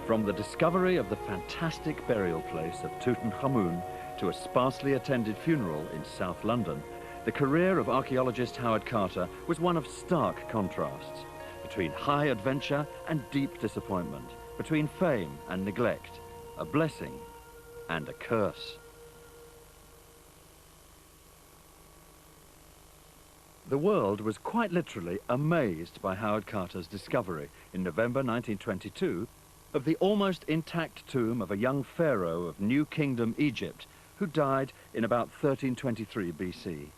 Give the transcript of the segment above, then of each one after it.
From the discovery of the fantastic burial place of Tutankhamun to a sparsely attended funeral in South London, the career of archaeologist Howard Carter was one of stark contrasts, between high adventure and deep disappointment, between fame and neglect, a blessing and a curse. The world was quite literally amazed by Howard Carter's discovery in November 1922 of the almost intact tomb of a young pharaoh of New Kingdom Egypt who died in about 1323 BC.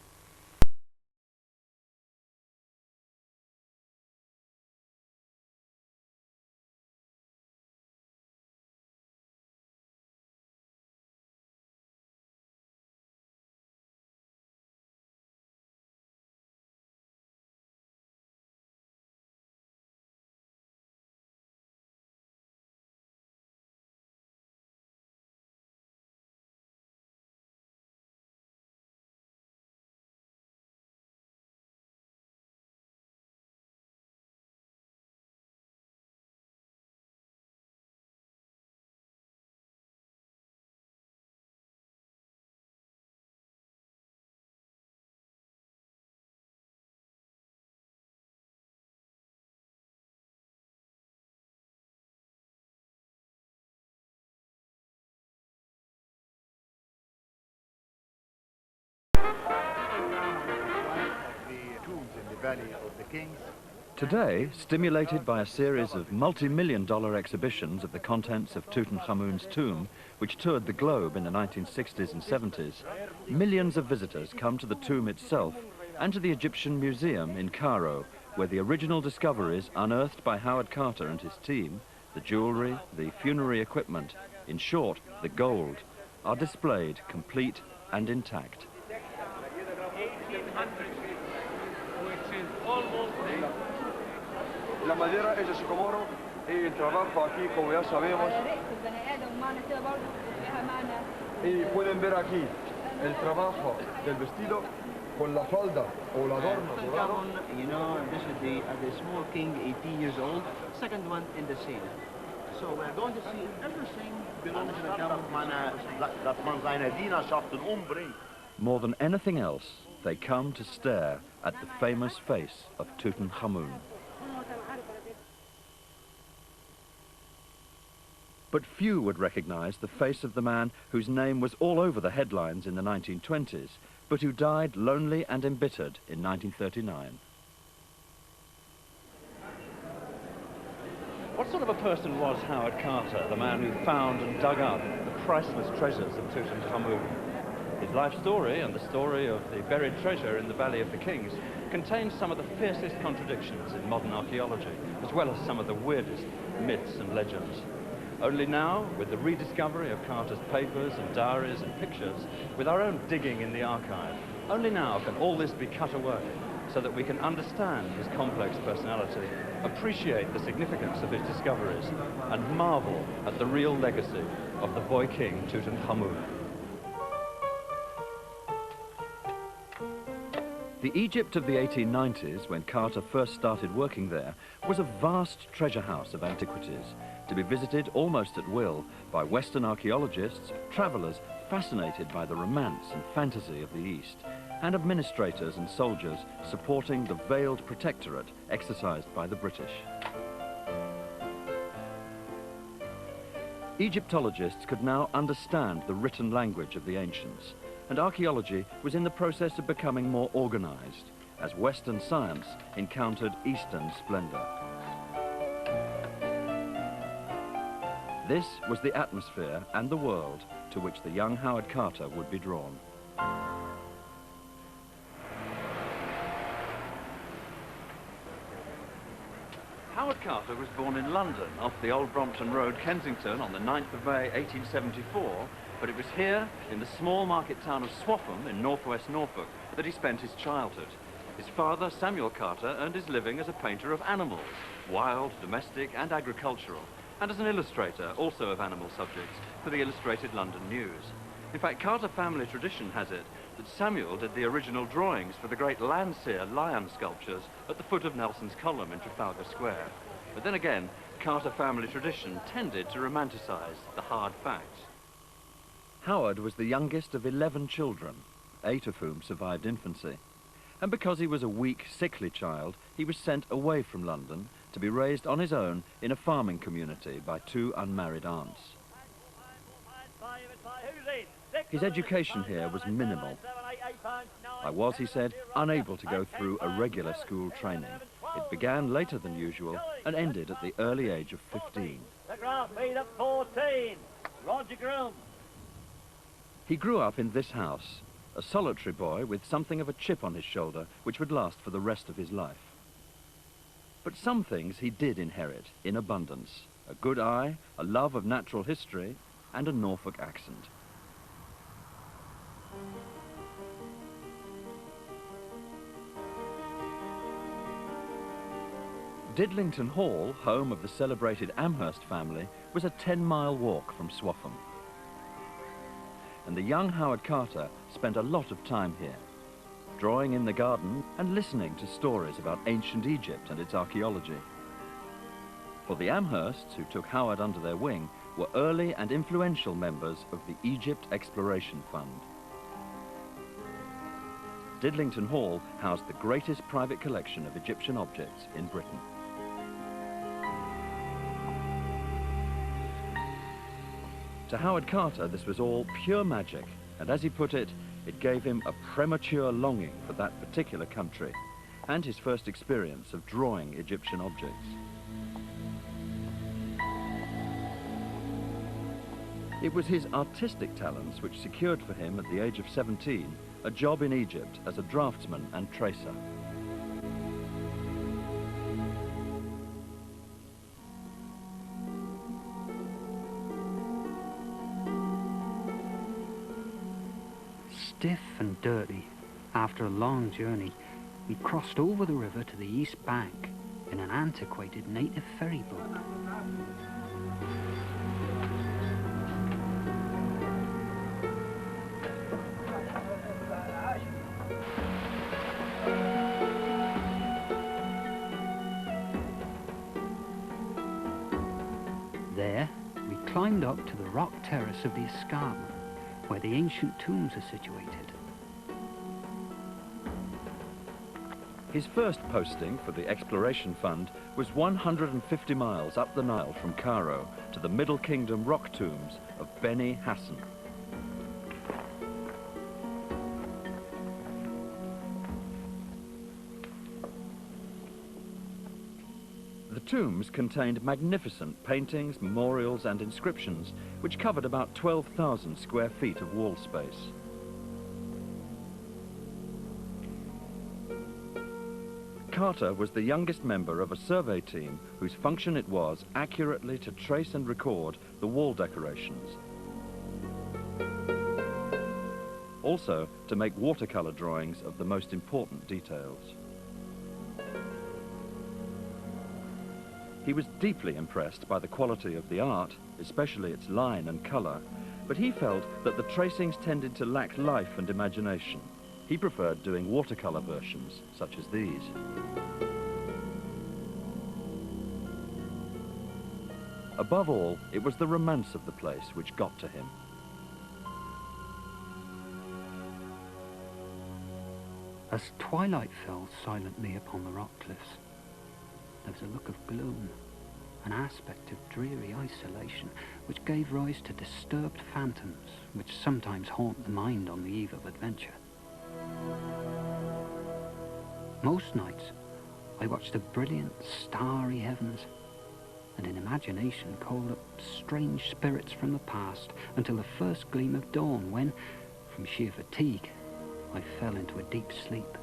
Today, stimulated by a series of multi-million-dollar exhibitions of the contents of Tutankhamun's tomb, which toured the globe in the 1960s and 70s, millions of visitors come to the tomb itself and to the Egyptian Museum in Cairo, where the original discoveries unearthed by Howard Carter and his team, the jewelry, the funerary equipment, in short, the gold, are displayed complete and intact. 1800, which is almost there. La madera hecha su comoro y el trabajo aquí, como ya sabemos. Y pueden ver aquí el trabajo del vestido con la falda o el adorno dorado. You know, this is the small king, 80 years old, second one in the scene. So we're going to see everything belongs to the king. More than anything else, they come to stare at the famous face of Tutankhamun. But few would recognize the face of the man whose name was all over the headlines in the 1920s, but who died lonely and embittered in 1939. What sort of a person was Howard Carter, the man who found and dug up the priceless treasures of Tutankhamun? His life story and the story of the buried treasure in the Valley of the Kings contains some of the fiercest contradictions in modern archaeology, as well as some of the weirdest myths and legends. Only now, with the rediscovery of Carter's papers and diaries and pictures, with our own digging in the archive, only now can all this be cut away so that we can understand his complex personality, appreciate the significance of his discoveries, and marvel at the real legacy of the boy king Tutankhamun. The Egypt of the 1890s, when Carter first started working there, was a vast treasure house of antiquities, to be visited almost at will by Western archaeologists, travelers fascinated by the romance and fantasy of the East, and administrators and soldiers supporting the veiled protectorate exercised by the British. Egyptologists could now understand the written language of the ancients, and archaeology was in the process of becoming more organized, as Western science encountered Eastern splendor. This was the atmosphere and the world to which the young Howard Carter would be drawn. Howard Carter was born in London, off the Old Brompton Road, Kensington, on the 9th of May, 1874, but it was here, in the small market town of Swaffham in northwest Norfolk, that he spent his childhood. His father, Samuel Carter, earned his living as a painter of animals, wild, domestic and agricultural, and as an illustrator, also of animal subjects, for the Illustrated London News. In fact, Carter family tradition has it that Samuel did the original drawings for the great Landseer lion sculptures at the foot of Nelson's Column in Trafalgar Square. But then again, Carter family tradition tended to romanticize the hard facts. Howard was the youngest of 11 children, 8 of whom survived infancy. And because he was a weak, sickly child, he was sent away from London to be raised on his own in a farming community by 2 unmarried aunts. His education here was minimal. I was, he said, unable to go through a regular school training. It began later than usual and ended at the early age of 15. At 14. Roger Groom. He grew up in this house, a solitary boy with something of a chip on his shoulder which would last for the rest of his life. But some things he did inherit in abundance: a good eye, a love of natural history, and a Norfolk accent. Didlington Hall, home of the celebrated Amherst family, was a 10-mile walk from Swaffham. And the young Howard Carter spent a lot of time here, drawing in the garden and listening to stories about ancient Egypt and its archaeology. For the Amhersts, who took Howard under their wing, were early and influential members of the Egypt Exploration Fund. Didlington Hall housed the greatest private collection of Egyptian objects in Britain. To Howard Carter, this was all pure magic, and as he put it, it gave him a premature longing for that particular country, and his first experience of drawing Egyptian objects. It was his artistic talents which secured for him, at the age of 17, a job in Egypt as a draftsman and tracer. Stiff and dirty, after a long journey, we crossed over the river to the east bank in an antiquated native ferry boat. There, we climbed up to the rock terrace of the escarpment, where the ancient tombs are situated. His first posting for the Exploration Fund was 150 miles up the Nile from Cairo to the Middle Kingdom rock tombs of Beni Hassan. The tombs contained magnificent paintings, memorials and inscriptions which covered about 12,000 square feet of wall space. Carter was the youngest member of a survey team whose function it was accurately to trace and record the wall decorations. Also to make watercolor drawings of the most important details. He was deeply impressed by the quality of the art, especially its line and color, but he felt that the tracings tended to lack life and imagination. He preferred doing watercolor versions, such as these. Above all, it was the romance of the place which got to him. As twilight fell silently upon the rock cliffs, there was a look of gloom, an aspect of dreary isolation, which gave rise to disturbed phantoms which sometimes haunt the mind on the eve of adventure. Most nights, I watched the brilliant, starry heavens, and in imagination called up strange spirits from the past until the first gleam of dawn when, from sheer fatigue, I fell into a deep sleep.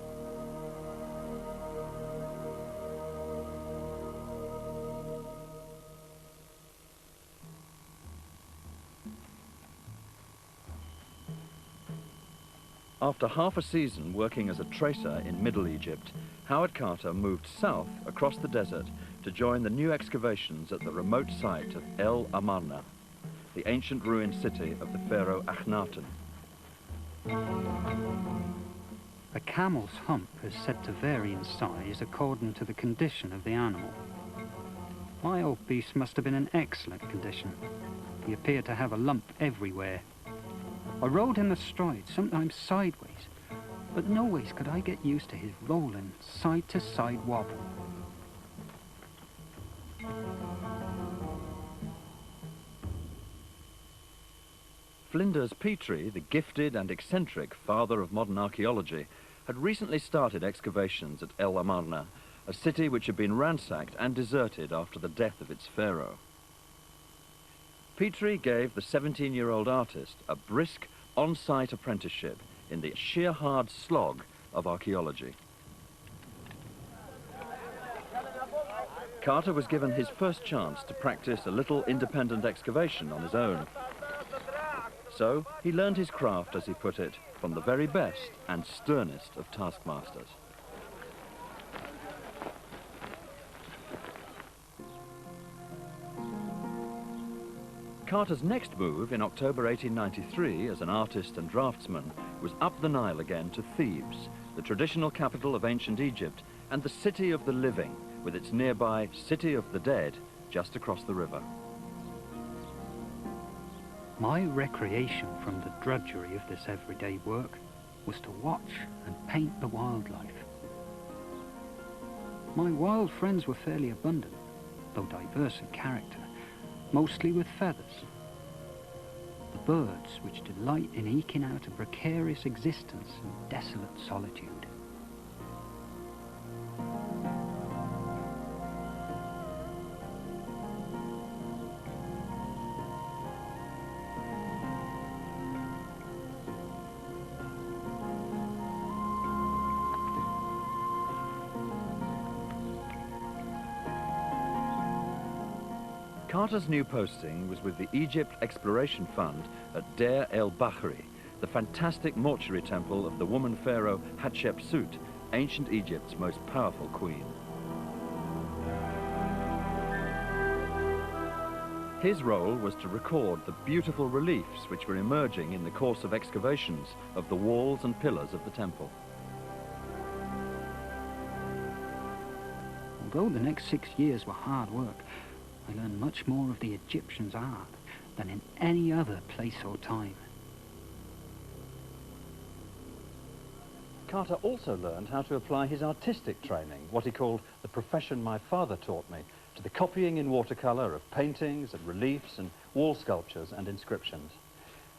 After half a season working as a tracer in Middle Egypt, Howard Carter moved south across the desert to join the new excavations at the remote site of El Amarna, the ancient ruined city of the pharaoh Akhenaten. A camel's hump is said to vary in size according to the condition of the animal. My old beast must have been in excellent condition. He appeared to have a lump everywhere. I rode him astride, sometimes sideways, but no ways could I get used to his rolling, side-to-side wobble. Flinders Petrie, the gifted and eccentric father of modern archaeology, had recently started excavations at El Amarna, a city which had been ransacked and deserted after the death of its pharaoh. Petrie gave the 17-year-old artist a brisk, on-site apprenticeship in the sheer hard slog of archaeology. Carter was given his first chance to practice a little independent excavation on his own. So he learned his craft, as he put it, from the very best and sternest of taskmasters. Carter's next move in October 1893 as an artist and draftsman was up the Nile again to Thebes, the traditional capital of ancient Egypt and the city of the living, with its nearby City of the Dead just across the river. My recreation from the drudgery of this everyday work was to watch and paint the wildlife. My wild friends were fairly abundant, though diverse in character, mostly with feathers. The birds which delight in eking out a precarious existence in desolate solitude. Carter's new posting was with the Egypt Exploration Fund at Deir el-Bahri, the fantastic mortuary temple of the woman pharaoh Hatshepsut, ancient Egypt's most powerful queen. His role was to record the beautiful reliefs which were emerging in the course of excavations of the walls and pillars of the temple. Although the next 6 years were hard work, I learned much more of the Egyptians' art than in any other place or time. Carter also learned how to apply his artistic training, what he called the profession my father taught me, to the copying in watercolour of paintings and reliefs and wall sculptures and inscriptions.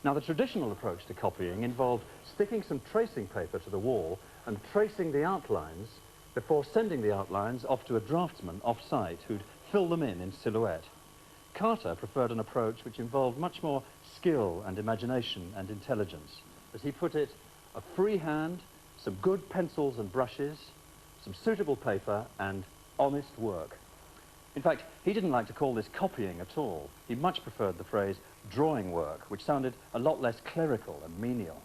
Now, the traditional approach to copying involved sticking some tracing paper to the wall and tracing the outlines before sending the outlines off to a draftsman off-site who'd fill them in silhouette. Carter preferred an approach which involved much more skill and imagination and intelligence. As he put it, a free hand, some good pencils and brushes, some suitable paper, and honest work. In fact, he didn't like to call this copying at all. He much preferred the phrase drawing work, which sounded a lot less clerical and menial.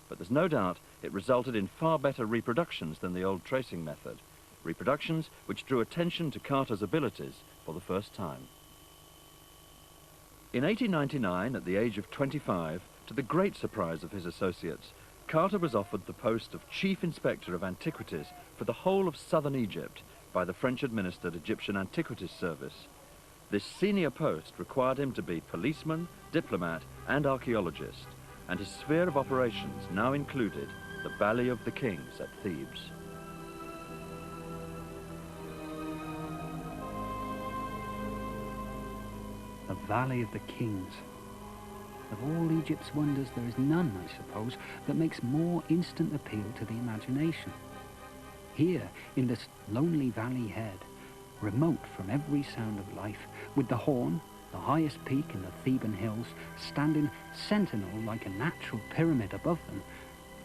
But there's no doubt it resulted in far better reproductions than the old tracing method. Reproductions which drew attention to Carter's abilities for the first time. In 1899, at the age of 25, to the great surprise of his associates, Carter was offered the post of Chief Inspector of Antiquities for the whole of southern Egypt by the French-administered Egyptian Antiquities Service. This senior post required him to be policeman, diplomat, and archaeologist, and his sphere of operations now included the Valley of the Kings at Thebes. The Valley of the Kings. Of all Egypt's wonders, there is none, I suppose, that makes more instant appeal to the imagination. Here, in this lonely valley head, remote from every sound of life, with the Horn, the highest peak in the Theban hills, standing sentinel like a natural pyramid above them,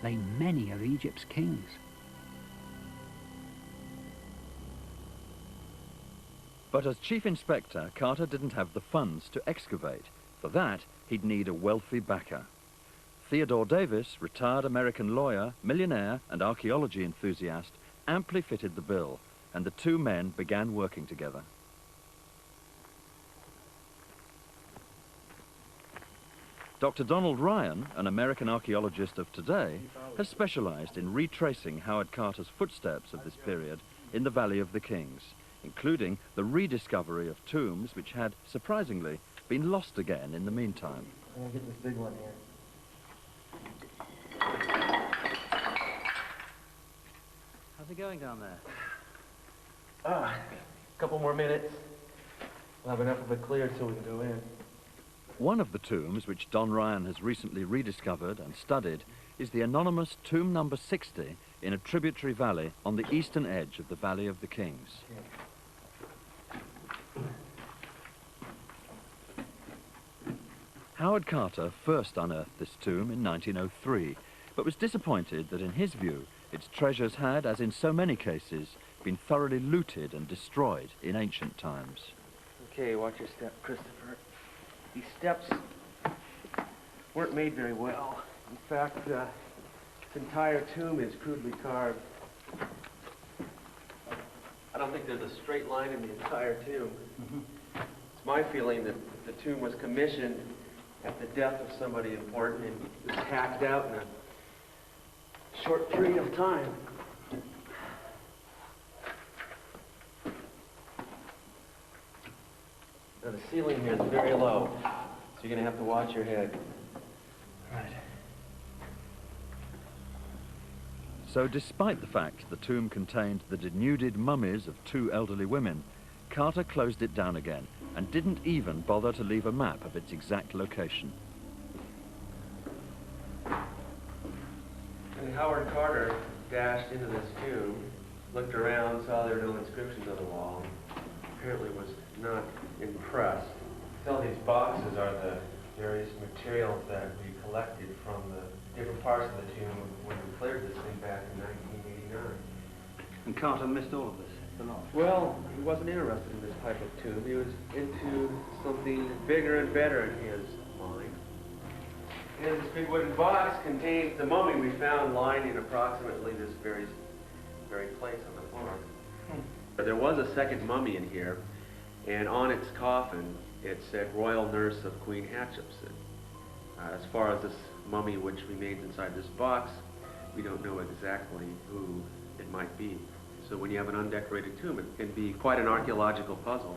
lay many of Egypt's kings. But as Chief Inspector, Carter didn't have the funds to excavate. For that, he'd need a wealthy backer. Theodore Davis, retired American lawyer, millionaire, and archaeology enthusiast, amply fitted the bill, and the two men began working together. Dr. Donald Ryan, an American archaeologist of today, has specialized in retracing Howard Carter's footsteps of this period in the Valley of the Kings, including the rediscovery of tombs which had, surprisingly, been lost again in the meantime. I'm gonna get this big one here. How's it going down there? A couple more minutes. We'll have enough of it cleared so we can go in. One of the tombs which Don Ryan has recently rediscovered and studied is the anonymous tomb number 60 in a tributary valley on the eastern edge of the Valley of the Kings. Howard Carter first unearthed this tomb in 1903, but was disappointed that in his view its treasures had, as in so many cases, been thoroughly looted and destroyed in ancient times. Okay, watch your step, Christopher. These steps weren't made very well. In fact, this entire tomb is crudely carved. I don't think there's a straight line in the entire tomb. It's my feeling that the tomb was commissioned at the death of somebody important and was hacked out in a short period of time. Now, the ceiling here is very low, so you're going to have to watch your head. Right. So despite the fact the tomb contained the denuded mummies of two elderly women, Carter closed it down again and didn't even bother to leave a map of its exact location. And Howard Carter dashed into this tomb, looked around, saw there were no inscriptions on the wall, apparently was not impressed. All these boxes are the various materials that we collected from the different parts of the tomb when we cleared this thing back in 1989. And Carter missed all of this, the lot. Well, he wasn't interested in this type of tomb. He was into something bigger and better in his mind. And this big wooden box contains the mummy we found lying in approximately this very place on the floor. There was a second mummy in here, and on its coffin it said Royal Nurse of Queen Hatshepsut. As far as this mummy which remains inside this box, we don't know exactly who it might be. So when you have an undecorated tomb, it can be quite an archaeological puzzle.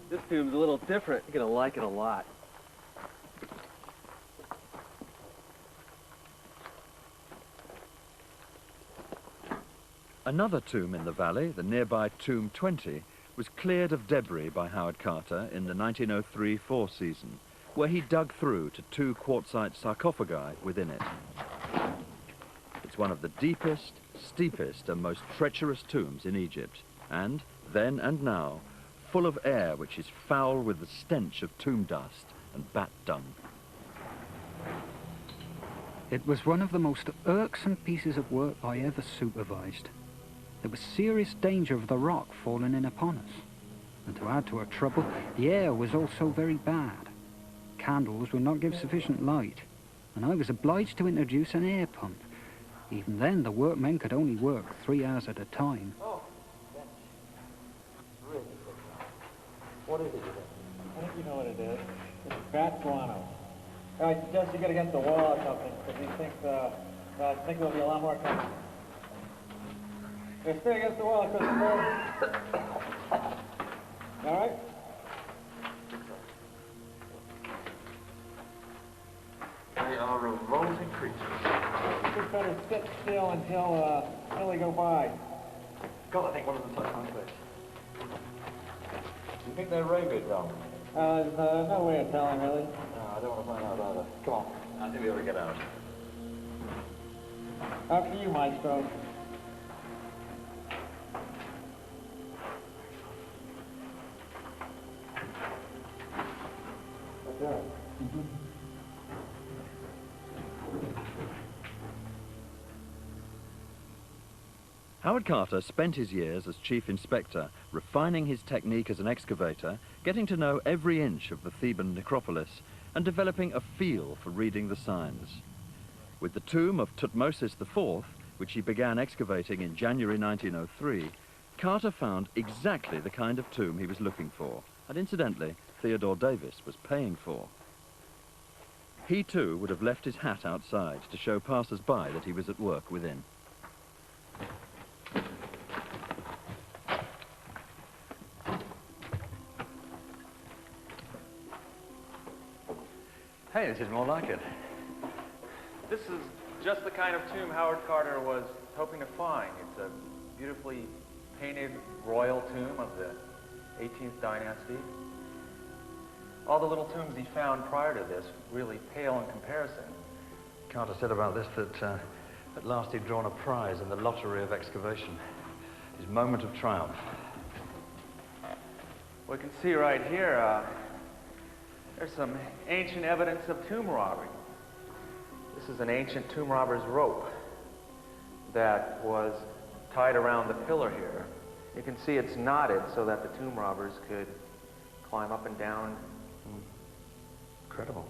This tomb's a little different. You're gonna like it a lot. Another tomb in the valley, the nearby Tomb 20, was cleared of debris by Howard Carter in the 1903-04 season, where he dug through to 2 quartzite sarcophagi within it. It's one of the deepest, steepest and most treacherous tombs in Egypt, and, then and now, full of air which is foul with the stench of tomb dust and bat dung. It was one of the most irksome pieces of work I ever supervised. There was serious danger of the rock falling in upon us. And to add to our trouble, the air was also very bad. Candles would not give sufficient light, and I was obliged to introduce an air pump. Even then, the workmen could only work 3 hours at a time. Oh, that's really good. What is it? I think you know what it is. It's bat guano. I suggest you get against the wall or something, because he thinks, I think there'll be a lot more coming. Stay against the wall, Christopher. All right? They are revolting creatures. You just better sit still until they go by. God, I think one of them touched my face. Do you think they're rabid, Ron? There's no way of telling, really. No, I don't want to find out either. Come on. I think we ought to get out. After you, Maestro. That's right. Howard Carter spent his years as chief inspector, refining his technique as an excavator, getting to know every inch of the Theban necropolis, and developing a feel for reading the signs. With the tomb of Tutmosis IV, which he began excavating in January 1903, Carter found exactly the kind of tomb he was looking for, and incidentally, Theodore Davis was paying for. He too would have left his hat outside to show passers-by that he was at work within. Hey, this is more like it. This is just the kind of tomb Howard Carter was hoping to find. It's a beautifully painted royal tomb of the 18th dynasty. All the little tombs he found prior to this really pale in comparison. Carter said about this that at last he'd drawn a prize in the lottery of excavation. His moment of triumph. We can see right here, there's some ancient evidence of tomb robbery. This is an ancient tomb robber's rope that was tied around the pillar here. You can see it's knotted so that the tomb robbers could climb up and down. Incredible.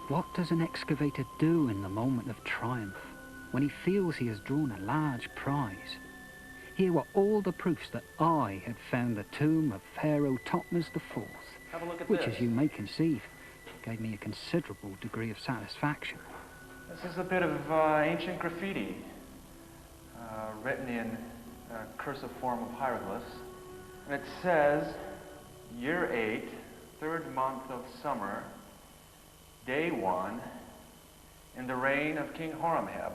What does an excavator do in the moment of triumph, when he feels he has drawn a large prize? Here were all the proofs that I had found the tomb of Pharaoh Thutmose IV, Have a look at which, this. as you may conceive, gave me a considerable degree of satisfaction. This is a bit of ancient graffiti, written in cursive form of hieroglyphs. And it says, year 8, 3rd month of summer, day 1, in the reign of King Horemheb.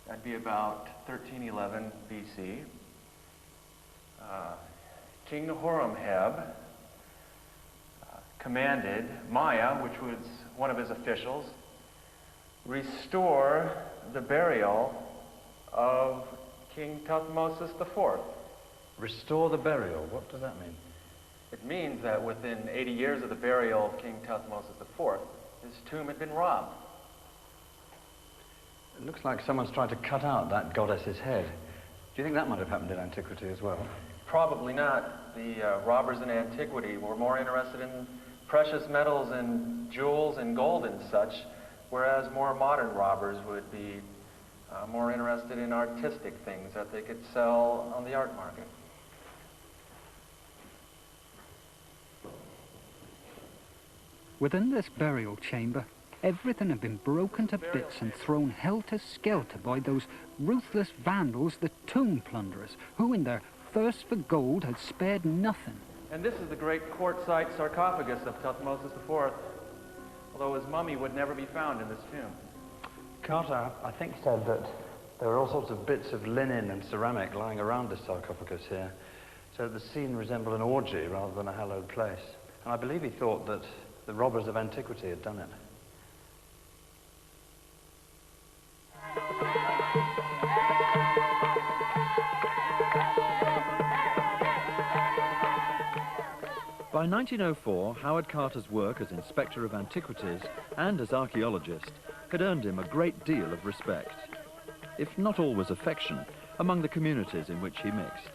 That'd be about 1311 BC. King Horemheb commanded Maya, which was one of his officials, restore the burial of King Thutmose IV. Restore the burial, what does that mean? It means that within 80 years of the burial of King Thutmose IV, his tomb had been robbed. It looks like someone's tried to cut out that goddess's head. Do you think that might have happened in antiquity as well? Probably not. The robbers in antiquity were more interested in precious metals and jewels and gold and such, whereas more modern robbers would be more interested in artistic things that they could sell on the art market. Within this burial chamber, everything had been broken to bits and thrown helter-skelter by those ruthless vandals, the tomb plunderers, who in their thirst for gold had spared nothing. And this is the great quartzite sarcophagus of Thutmose IV, although his mummy would never be found in this tomb. Carter, I think, said that there were all sorts of bits of linen and ceramic lying around this sarcophagus here, so the scene resembled an orgy rather than a hallowed place. And I believe he thought that the robbers of antiquity had done it. By 1904, Howard Carter's work as Inspector of Antiquities and as archaeologist had earned him a great deal of respect, if not always affection, among the communities in which he mixed.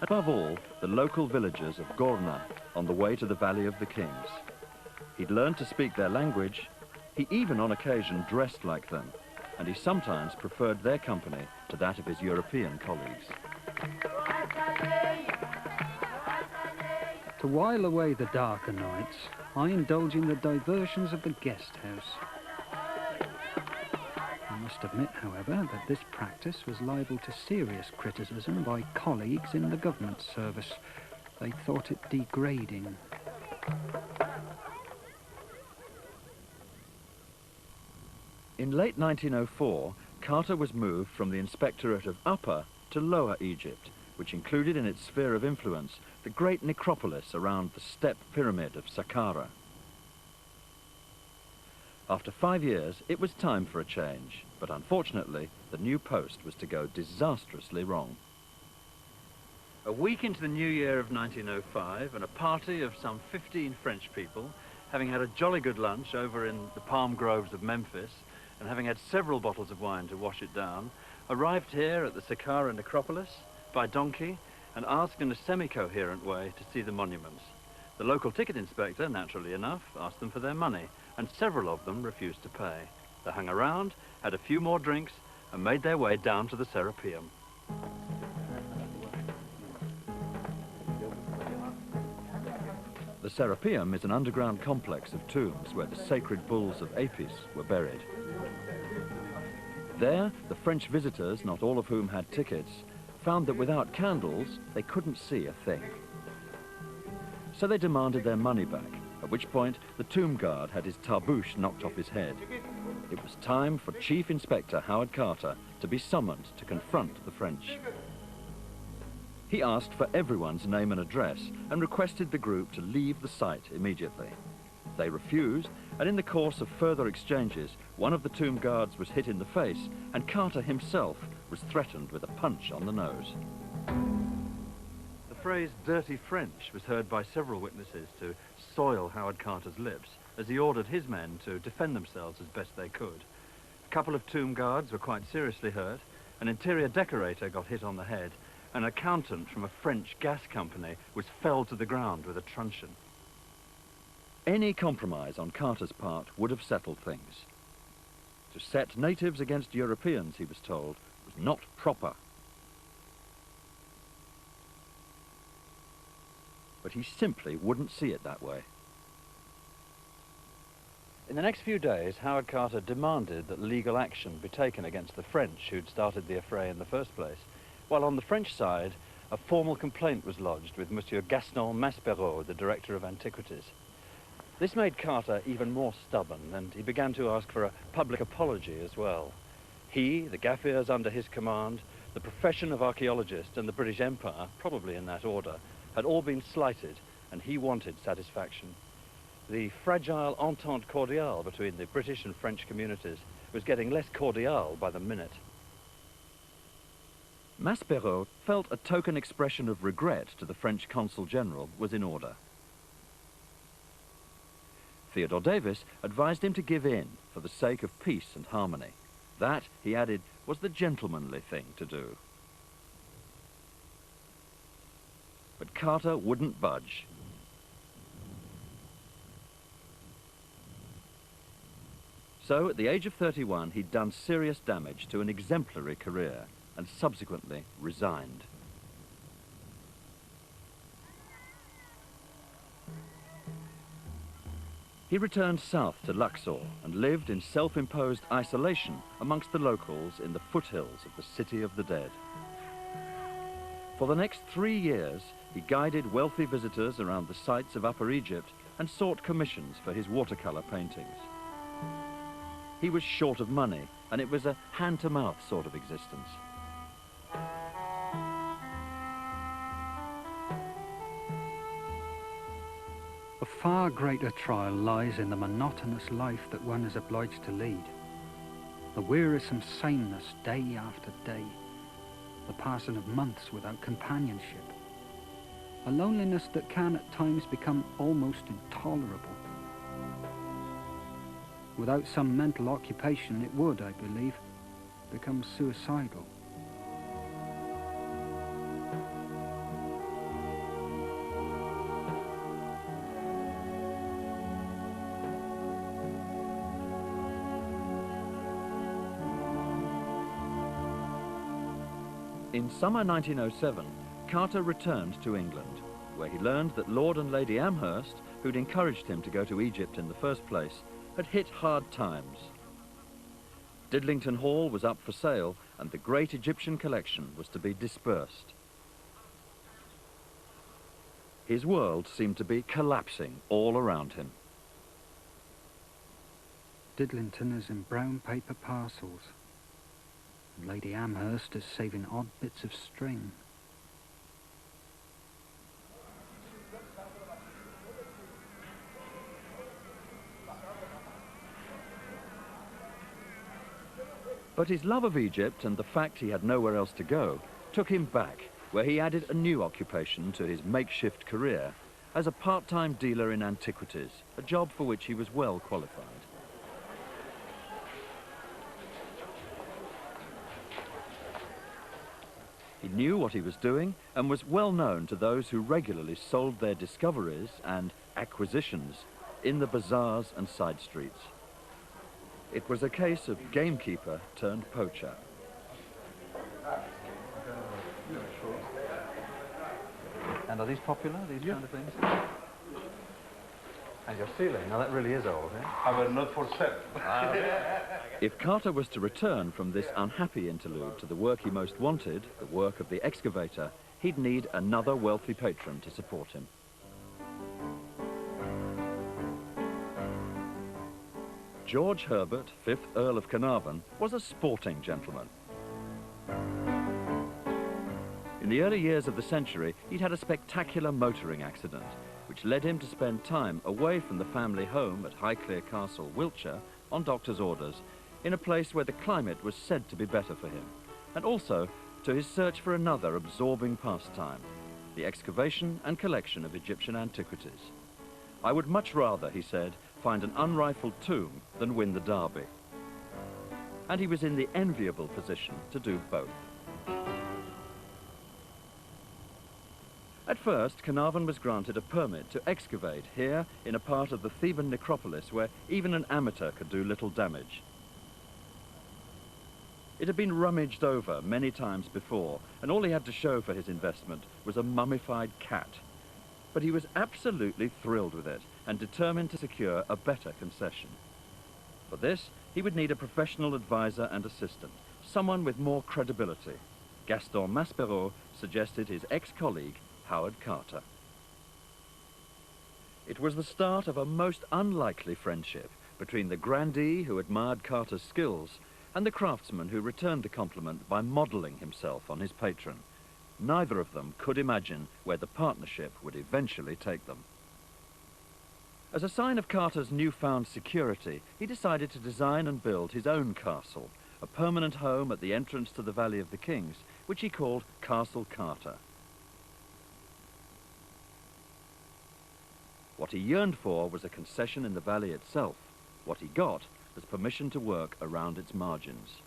Above all, the local villagers of Gorna, on the way to the Valley of the Kings. He'd learned to speak their language, he even on occasion dressed like them, and he sometimes preferred their company to that of his European colleagues. To while away the darker nights, I indulge in the diversions of the guest house. I must admit, however, that this practice was liable to serious criticism by colleagues in the government service. They thought it degrading. In late 1904, Carter was moved from the Inspectorate of Upper to Lower Egypt, which included in its sphere of influence the great necropolis around the step pyramid of Saqqara. After 5 years, it was time for a change, but unfortunately, the new post was to go disastrously wrong. A week into the new year of 1905, and a party of some 15 French people, having had a jolly good lunch over in the palm groves of Memphis, and having had several bottles of wine to wash it down, arrived here at the Saqqara necropolis by donkey and asked in a semi-coherent way to see the monuments. The local ticket inspector, naturally enough, asked them for their money, and several of them refused to pay. They hung around, had a few more drinks, and made their way down to the Serapeum. The Serapeum is an underground complex of tombs where the sacred bulls of Apis were buried. There, the French visitors, not all of whom had tickets, found that without candles, they couldn't see a thing. So they demanded their money back, at which point the tomb guard had his tarbouche knocked off his head. It was time for Chief Inspector Howard Carter to be summoned to confront the French. He asked for everyone's name and address and requested the group to leave the site immediately. They refused, and in the course of further exchanges, one of the tomb guards was hit in the face, and Carter himself was threatened with a punch on the nose. The phrase dirty French was heard by several witnesses to soil Howard Carter's lips as he ordered his men to defend themselves as best they could. A couple of tomb guards were quite seriously hurt, an interior decorator got hit on the head, an accountant from a French gas company was felled to the ground with a truncheon. Any compromise on Carter's part would have settled things. To set natives against Europeans, he was told, was not proper. But he simply wouldn't see it that way. In the next few days, Howard Carter demanded that legal action be taken against the French who'd started the affray in the first place, while on the French side, a formal complaint was lodged with Monsieur Gaston Maspereau, the Director of Antiquities. This made Carter even more stubborn, and he began to ask for a public apology as well. He, the Gaffirs under his command, the profession of archaeologist, and the British Empire, probably in that order, had all been slighted, and he wanted satisfaction. The fragile entente cordiale between the British and French communities was getting less cordial by the minute. Maspereau felt a token expression of regret to the French Consul General was in order. Theodore Davis advised him to give in for the sake of peace and harmony. That, he added, was the gentlemanly thing to do. But Carter wouldn't budge. So, at the age of 31, he'd done serious damage to an exemplary career and subsequently resigned. He returned south to Luxor and lived in self-imposed isolation amongst the locals in the foothills of the City of the Dead. For the next 3 years, he guided wealthy visitors around the sites of Upper Egypt and sought commissions for his watercolor paintings. He was short of money, and it was a hand-to-mouth sort of existence. A far greater trial lies in the monotonous life that one is obliged to lead. The wearisome sameness day after day. The passing of months without companionship. A loneliness that can at times become almost intolerable. Without some mental occupation, it would, I believe, become suicidal. In summer 1907, Carter returned to England, where he learned that Lord and Lady Amherst, who'd encouraged him to go to Egypt in the first place, had hit hard times. Didlington Hall was up for sale, and the great Egyptian collection was to be dispersed. His world seemed to be collapsing all around him. Didlington is in brown paper parcels. Lady Amherst is saving odd bits of string. But his love of Egypt and the fact he had nowhere else to go took him back, where he added a new occupation to his makeshift career as a part-time dealer in antiquities, a job for which he was well qualified. He knew what he was doing and was well known to those who regularly sold their discoveries and acquisitions in the bazaars and side streets. It was a case of gamekeeper turned poacher. And are these popular, these kind of things? And your ceiling, now that really is old, eh? I will not for sale. If Carter was to return from this unhappy interlude to the work he most wanted, the work of the excavator, he'd need another wealthy patron to support him. George Herbert, 5th Earl of Carnarvon, was a sporting gentleman. In the early years of the century, he'd had a spectacular motoring accident, which led him to spend time away from the family home at Highclere Castle, Wiltshire, on doctor's orders, in a place where the climate was said to be better for him, and also to his search for another absorbing pastime, the excavation and collection of Egyptian antiquities. I would much rather, he said, find an unrifled tomb than win the Derby. And he was in the enviable position to do both. At first, Carnarvon was granted a permit to excavate here in a part of the Theban necropolis where even an amateur could do little damage. It had been rummaged over many times before, and all he had to show for his investment was a mummified cat. But he was absolutely thrilled with it and determined to secure a better concession. For this, he would need a professional advisor and assistant, someone with more credibility. Gaston Maspero suggested his ex-colleague, Howard Carter. It was the start of a most unlikely friendship between the grandee who admired Carter's skills and the craftsman who returned the compliment by modelling himself on his patron. Neither of them could imagine where the partnership would eventually take them. As a sign of Carter's newfound security, he decided to design and build his own castle, a permanent home at the entrance to the Valley of the Kings, which he called Castle Carter. What he yearned for was a concession in the valley itself. What he got was permission to work around its margins.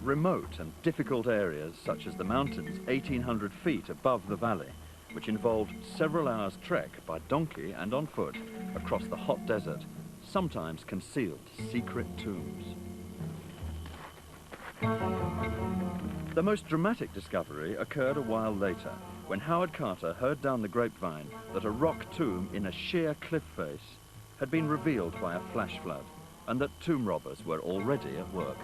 Remote and difficult areas, such as the mountains 1,800 feet above the valley, which involved several hours' trek by donkey and on foot across the hot desert, sometimes concealed secret tombs. The most dramatic discovery occurred a while later, when Howard Carter heard down the grapevine that a rock tomb in a sheer cliff face had been revealed by a flash flood, and that tomb robbers were already at work.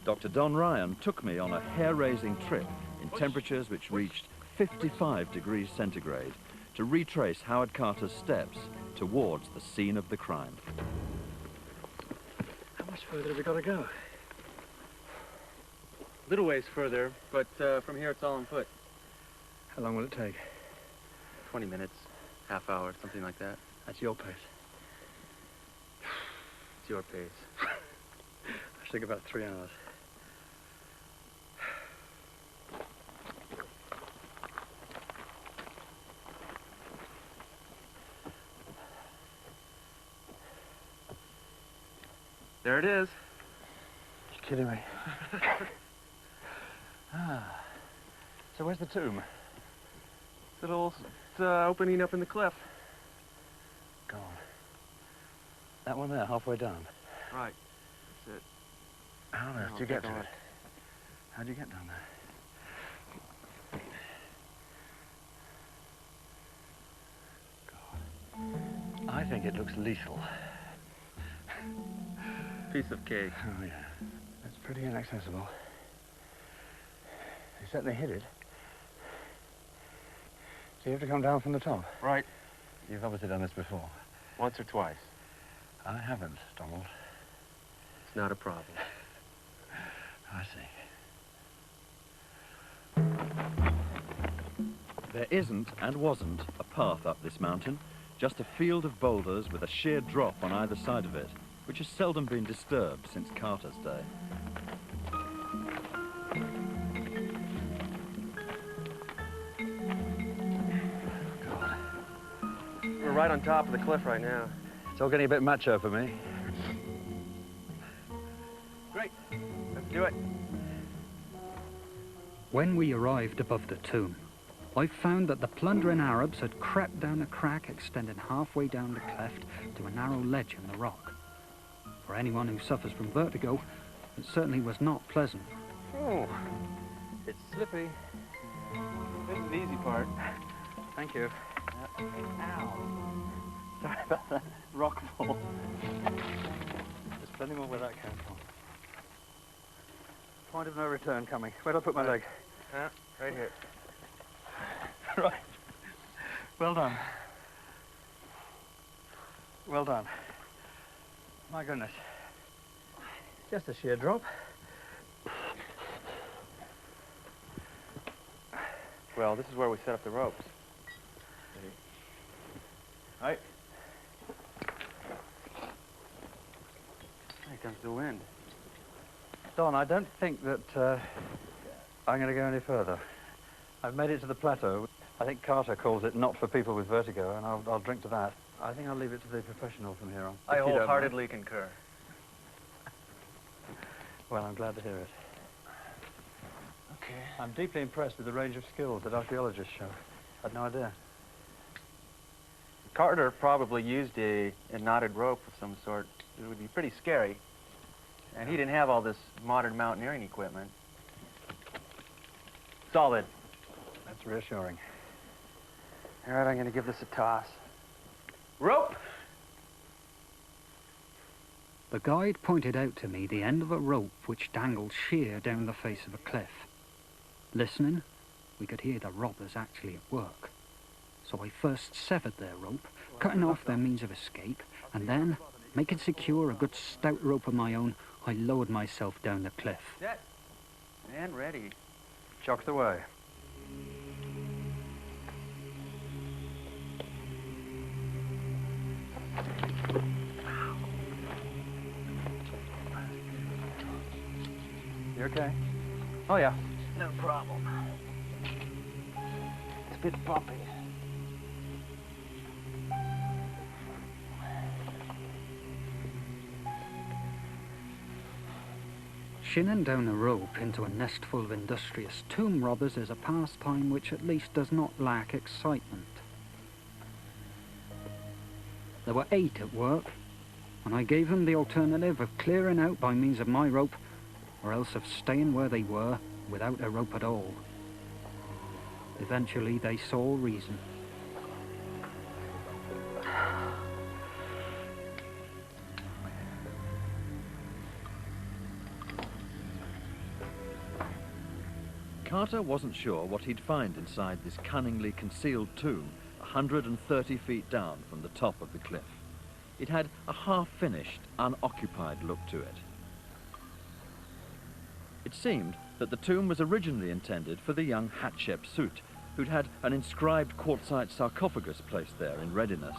Dr. Don Ryan took me on a hair-raising trip in temperatures which reached 55 degrees centigrade to retrace Howard Carter's steps towards the scene of the crime. How much further have we got to go? Little ways further, but from here it's all on foot. How long will it take? 20 minutes, half hour, something like that. That's your pace. It's your pace. I should think about 3 hours. There it is. You're kidding me. So where's the tomb? Little opening up in the cliff. Gone. That one there, halfway down. Right. That's it. How on earth do you get to it? How do you get down there? God. I think it looks lethal. Piece of cake. Oh, yeah. It's pretty inaccessible. They certainly hid it. So you have to come down from the top? Right. You've obviously done this before. Once or twice. I haven't, Donald. It's not a problem. I see. There isn't and wasn't a path up this mountain, just a field of boulders with a sheer drop on either side of it, which has seldom been disturbed since Carter's day. God. We're right on top of the cliff right now. It's all getting a bit macho for me. Great. Let's do it. When we arrived above the tomb, I found that the plundering Arabs had crept down a crack extending halfway down the cleft to a narrow ledge in the rock. For anyone who suffers from vertigo, it certainly was not pleasant. Oh, it's slippy. This is the easy part. Thank you. Ow. Sorry about that. Rock fall. There's plenty more where that came from. Point of no return coming. Where'd I put my leg? Right here. Right. Well done. Well done. My goodness. Just a sheer drop. Well, this is where we set up the ropes. Right. Here comes the wind. Don, I don't think that I'm going to go any further. I've made it to the plateau. I think Carter calls it not for people with vertigo, and I'll drink to that. I think I'll leave it to the professional from here on. I wholeheartedly concur. Well, I'm glad to hear it. Okay. I'm deeply impressed with the range of skills that archaeologists show. I had no idea. Carter probably used a knotted rope of some sort. It would be pretty scary. And he didn't have all this modern mountaineering equipment. Solid. That's reassuring. All right, I'm going to give this a toss. Rope! The guide pointed out to me the end of a rope which dangled sheer down the face of a cliff. Listening, we could hear the robbers actually at work. So I first severed their rope, cutting off their means of escape, and then, making secure a good stout rope of my own, I lowered myself down the cliff. Set. And ready. Chocked away. You okay? Oh, yeah. No problem. It's a bit bumpy. Shinning down a rope into a nest full of industrious tomb robbers is a pastime which at least does not lack excitement. There were 8 at work, and I gave them the alternative of clearing out by means of my rope, or else of staying where they were without a rope at all. Eventually they saw reason. Carter wasn't sure what he'd find inside this cunningly concealed tomb 130 feet down from the top of the cliff. It had a half-finished, unoccupied look to it. It seemed that the tomb was originally intended for the young Hatshepsut, who'd had an inscribed quartzite sarcophagus placed there in readiness,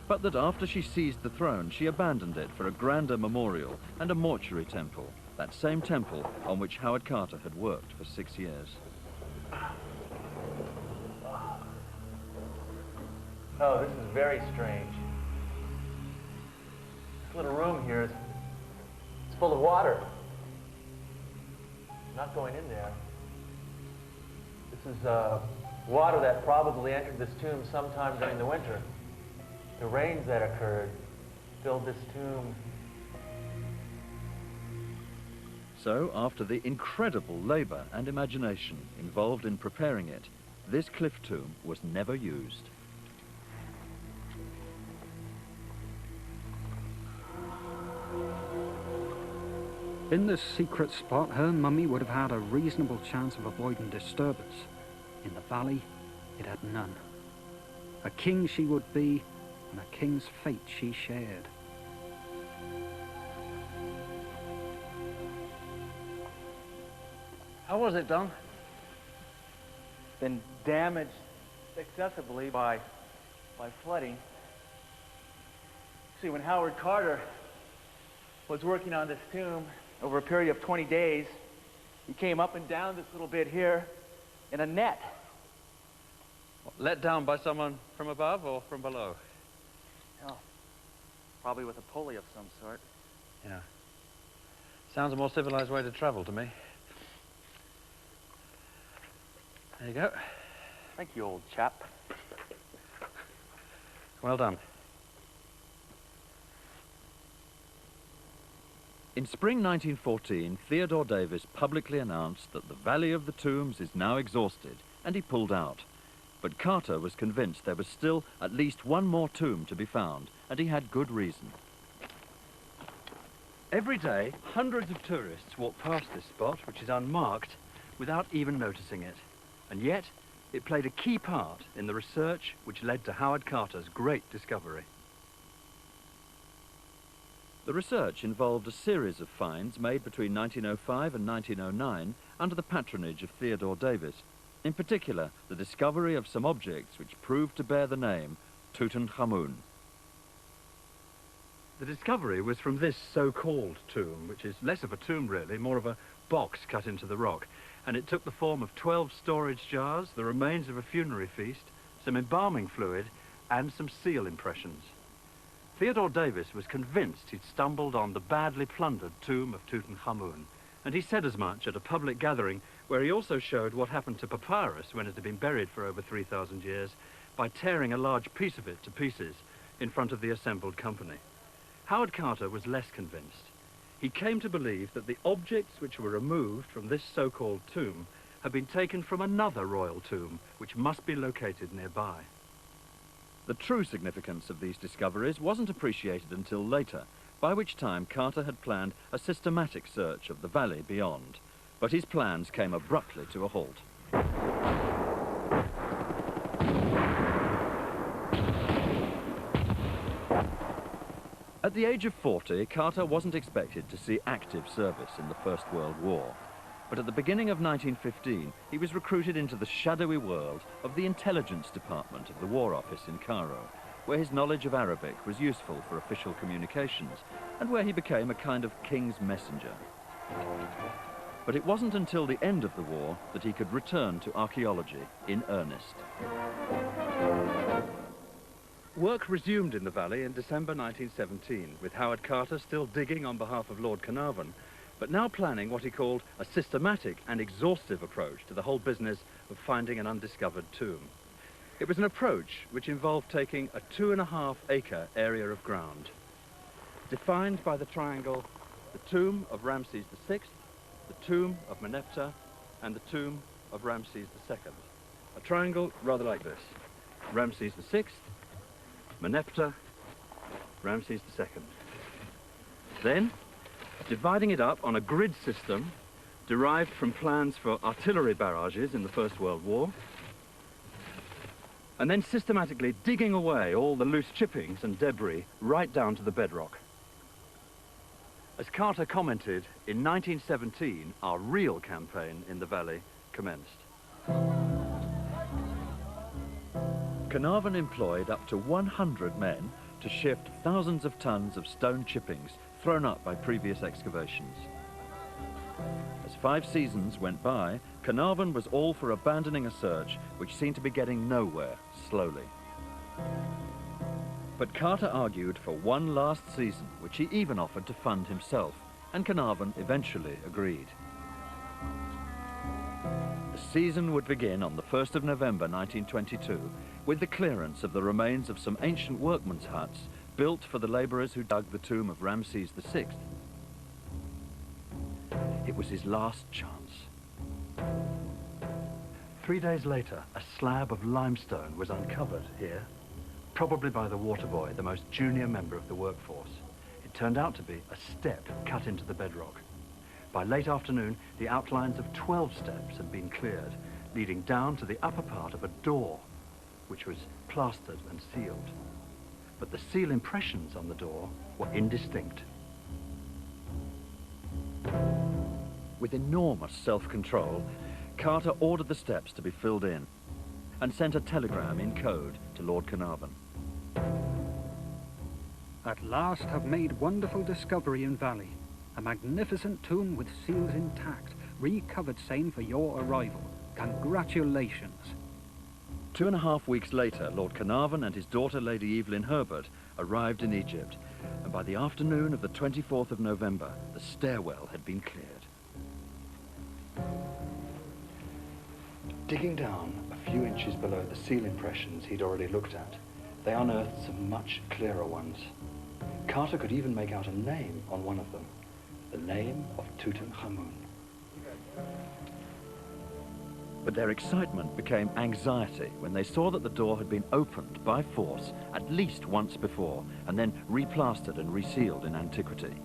but that after she seized the throne, she abandoned it for a grander memorial and a mortuary temple, that same temple on which Howard Carter had worked for 6 years. Oh, this is very strange. This little room here is full of water. Not going in there. This is water that probably entered this tomb sometime during the winter. The rains that occurred filled this tomb. So, after the incredible labor and imagination involved in preparing it, this cliff tomb was never used. In this secret spot, her mummy would have had a reasonable chance of avoiding disturbance. In the valley, it had none. A king she would be, and a king's fate she shared. How was it, Don? Been damaged excessively by flooding. See, when Howard Carter was working on this tomb over a period of 20 days, he came up and down this little bit here in a net. Let down by someone from above or from below? Oh, probably with a pulley of some sort. Yeah. Sounds a more civilized way to travel to me. There you go. Thank you, old chap. Well done. In spring 1914, Theodore Davis publicly announced that the Valley of the Tombs is now exhausted, and he pulled out. But Carter was convinced there was still at least one more tomb to be found, and he had good reason. Every day, hundreds of tourists walk past this spot, which is unmarked, without even noticing it. And yet, it played a key part in the research which led to Howard Carter's great discovery. The research involved a series of finds made between 1905 and 1909 under the patronage of Theodore Davis. In particular, the discovery of some objects which proved to bear the name Tutanhakuman. The discovery was from this so-called tomb, which is less of a tomb really, more of a box cut into the rock. And it took the form of 12 storage jars, the remains of a funerary feast, some embalming fluid, and some seal impressions. Theodore Davis was convinced he'd stumbled on the badly plundered tomb of Tutanhakuman, and he said as much at a public gathering where he also showed what happened to papyrus when it had been buried for over 3,000 years by tearing a large piece of it to pieces in front of the assembled company. Howard Carter was less convinced. He came to believe that the objects which were removed from this so-called tomb had been taken from another royal tomb, which must be located nearby. The true significance of these discoveries wasn't appreciated until later, by which time Carter had planned a systematic search of the valley beyond. But his plans came abruptly to a halt. At the age of 40, Carter wasn't expected to see active service in the First World War. But at the beginning of 1915, he was recruited into the shadowy world of the intelligence department of the War Office in Cairo, where his knowledge of Arabic was useful for official communications, and where he became a kind of king's messenger. But it wasn't until the end of the war that he could return to archaeology in earnest. Work resumed in the valley in December 1917, with Howard Carter still digging on behalf of Lord Carnarvon, but now planning what he called a systematic and exhaustive approach to the whole business of finding an undiscovered tomb. It was an approach which involved taking a 2.5-acre area of ground, defined by the triangle the tomb of Ramses VI, the tomb of Meneptah, and the tomb of Ramses II. A triangle rather like this: Ramses VI, Meneptah, Ramses II. Then, dividing it up on a grid system derived from plans for artillery barrages in the First World War, and then systematically digging away all the loose chippings and debris right down to the bedrock. As Carter commented, in 1917, our real campaign in the valley commenced. Carnarvon employed up to 100 men to shift thousands of tons of stone chippings thrown up by previous excavations. As 5 seasons went by, Carnarvon was all for abandoning a search which seemed to be getting nowhere slowly. But Carter argued for one last season, which he even offered to fund himself, and Carnarvon eventually agreed. The season would begin on the 1st of November 1922 with the clearance of the remains of some ancient workmen's huts built for the labourers who dug the tomb of Ramses VI. It was his last chance. 3 days later, a slab of limestone was uncovered here, probably by the water boy, the most junior member of the workforce. It turned out to be a step cut into the bedrock. By late afternoon, the outlines of 12 steps had been cleared, leading down to the upper part of a door, which was plastered and sealed. But the seal impressions on the door were indistinct. With enormous self-control, Carter ordered the steps to be filled in and sent a telegram in code to Lord Carnarvon. At last have made wonderful discovery in valley. A magnificent tomb with seals intact, recovered same for your arrival. Congratulations. 2.5 weeks later, Lord Carnarvon and his daughter, Lady Evelyn Herbert, arrived in Egypt, and by the afternoon of the 24th of November, the stairwell had been cleared. Digging down a a few inches below the seal impressions he'd already looked at, they unearthed some much clearer ones. Carter could even make out a name on one of them, the name of Tutanhakuman. But their excitement became anxiety when they saw that the door had been opened by force at least once before and then replastered and resealed in antiquity.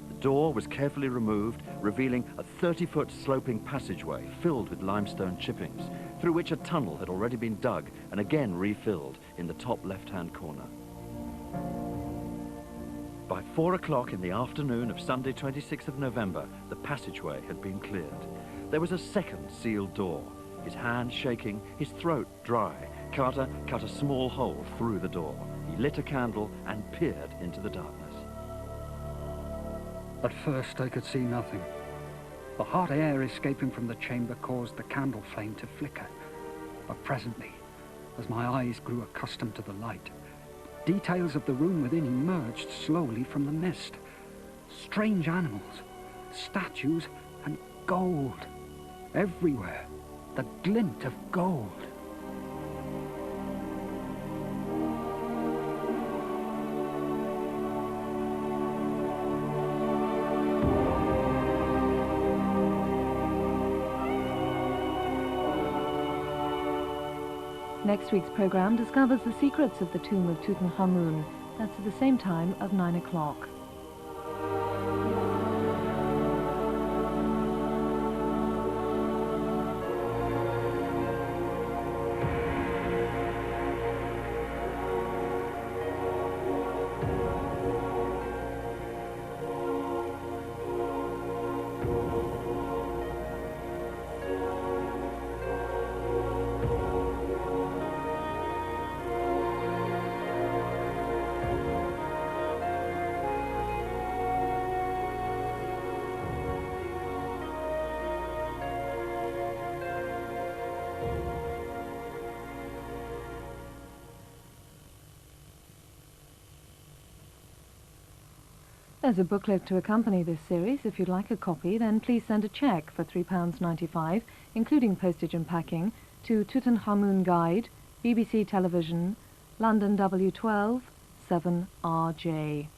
The door was carefully removed, revealing a 30-foot sloping passageway filled with limestone chippings, through which a tunnel had already been dug and again refilled in the top left-hand corner. By 4 o'clock in the afternoon of Sunday 26th of November, the passageway had been cleared. There was a second sealed door. His hand shaking, his throat dry, Carter cut a small hole through the door. He lit a candle and peered into the darkness. At first I could see nothing. The hot air escaping from the chamber caused the candle flame to flicker. But presently, as my eyes grew accustomed to the light, details of the room within emerged slowly from the mist. Strange animals, statues, and gold. Everywhere, the glint of gold. Next week's programme discovers the secrets of the tomb of Tutankhamun. That's at the same time of 9 o'clock. There's a booklet to accompany this series. If you'd like a copy, then please send a cheque for £3.95, including postage and packing, to Tutankhamun Guide, BBC Television, London W12 7RJ.